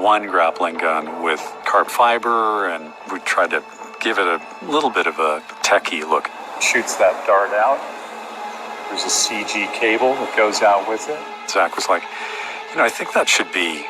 one grappling gun with carbon fiber, and we tried to give it a little bit of a techie look. Shoots that dart out. There's a CG cable that goes out with it. Zach was like, I think that should be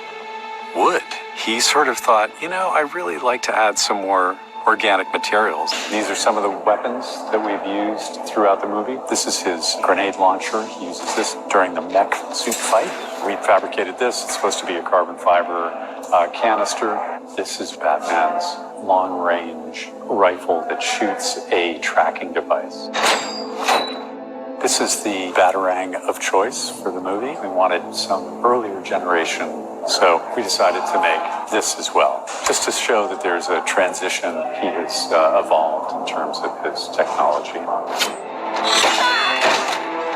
wood. He sort of thought, I really like to add some more organic materials. These are some of the weapons that we've used throughout the movie. This is his grenade launcher. He uses this during the mech suit fight. We fabricated this. It's supposed to be a carbon fiber canister. This is Batman's long-range rifle that shoots a tracking device. This is the Batarang of choice for the movie. We wanted some earlier generation, so we decided to make this as well, just to show that there's a transition. He has evolved in terms of his technology.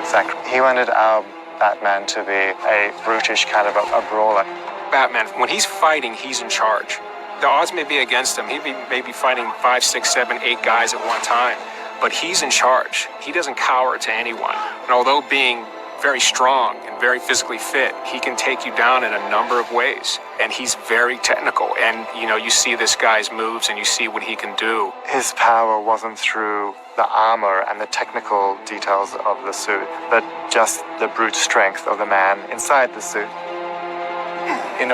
Zach, he wanted our Batman to be a brutish kind of a brawler. Batman, when he's fighting, he's in charge. The odds may be against him. He'd be maybe fighting 5, 6, 7, 8 guys at one time, but he's in charge. He doesn't cower to anyone. And although being very strong and very physically fit, he can take you down in a number of ways. And he's very technical. And, you see this guy's moves and you see what he can do. His power wasn't through the armor and the technical details of the suit, but just the brute strength of the man inside the suit.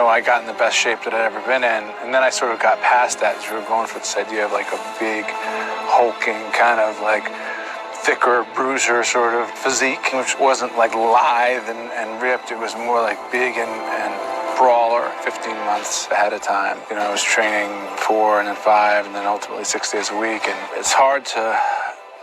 I got in the best shape that I'd ever been in, and then I sort of got past that as we were going for this idea of like a big, hulking, kind of like thicker bruiser sort of physique, which wasn't like lithe and ripped. It was more like big and brawler. 15 months ahead of time. I was training 4 and then 5 and then ultimately 6 days a week, and it's hard to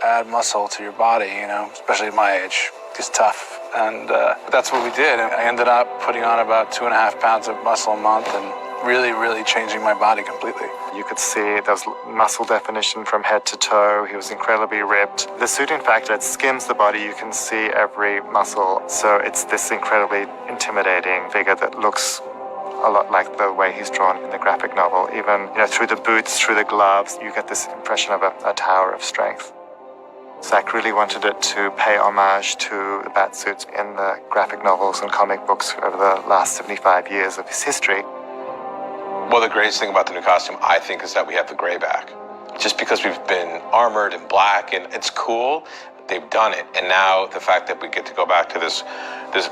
add muscle to your body, especially at my age. It's tough, and that's what we did. And I ended up putting on about 2.5 pounds of muscle a month and really changing my body completely. You could see there was muscle definition from head to toe. He was incredibly ripped. The suit, in fact, it skims the body. You can see every muscle. So it's this incredibly intimidating figure that looks a lot like the way he's drawn in the graphic novel. Even through the boots, through the gloves, you get this impression of a tower of strength. Zach really wanted it to pay homage to the Batsuits in the graphic novels and comic books over the last 75 years of his history. Well, the greatest thing about the new costume, I think, is that we have the gray back. Just because we've been armored and black, and it's cool, they've done it. And now the fact that we get to go back to this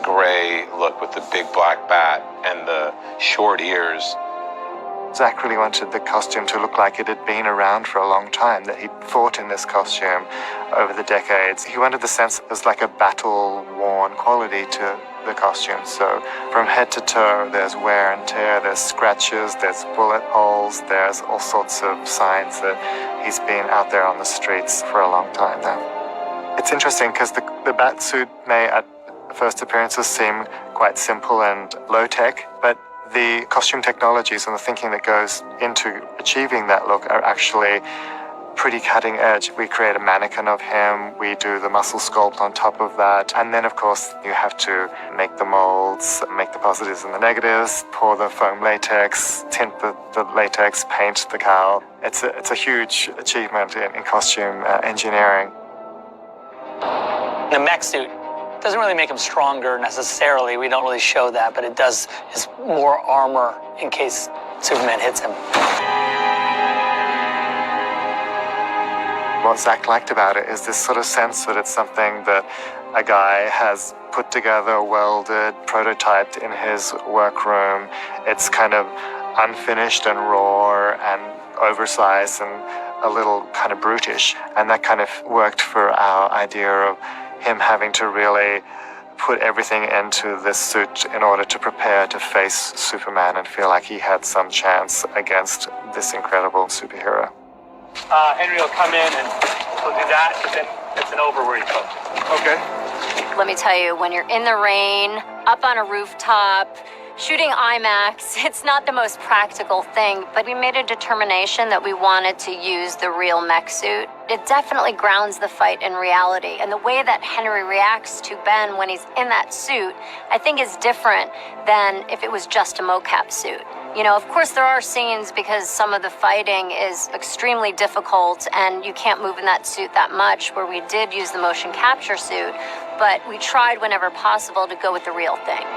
gray look with the big black bat and the short ears. Zach really wanted the costume to look like it had been around for a long time, that he'd fought in this costume over the decades. He wanted the sense it was like a battle-worn quality to the costume. So from head to toe, there's wear and tear, there's scratches, there's bullet holes, there's all sorts of signs that he's been out there on the streets for a long time now. It's interesting because the Batsuit may at first appearances seem quite simple and low-tech, but the costume technologies and the thinking that goes into achieving that look are actually pretty cutting edge. We create a mannequin of him, we do the muscle sculpt on top of that, and then of course you have to make the molds, make the positives and the negatives, pour the foam latex, tint the latex, paint the cowl. It's a huge achievement in costume engineering. The mech suit doesn't really make him stronger necessarily. We don't really show that, but it does is more armor in case Superman hits him. What Zach liked about it is this sort of sense that it's something that a guy has put together, welded, prototyped in his workroom. It's kind of unfinished and raw and oversized and a little kind of brutish. And that kind of worked for our idea of him having to really put everything into this suit in order to prepare to face Superman and feel like he had some chance against this incredible superhero. Henry will come in and he'll do that, and then it's an over where he goes. Okay. Let me tell you, when you're in the rain, up on a rooftop, shooting IMAX, it's not the most practical thing, but we made a determination that we wanted to use the real mech suit. It definitely grounds the fight in reality, and the way that Henry reacts to Ben when he's in that suit, I think is different than if it was just a mocap suit. You know, of course there are scenes because some of the fighting is extremely difficult and you can't move in that suit that much, where we did use the motion capture suit, but we tried whenever possible to go with the real thing.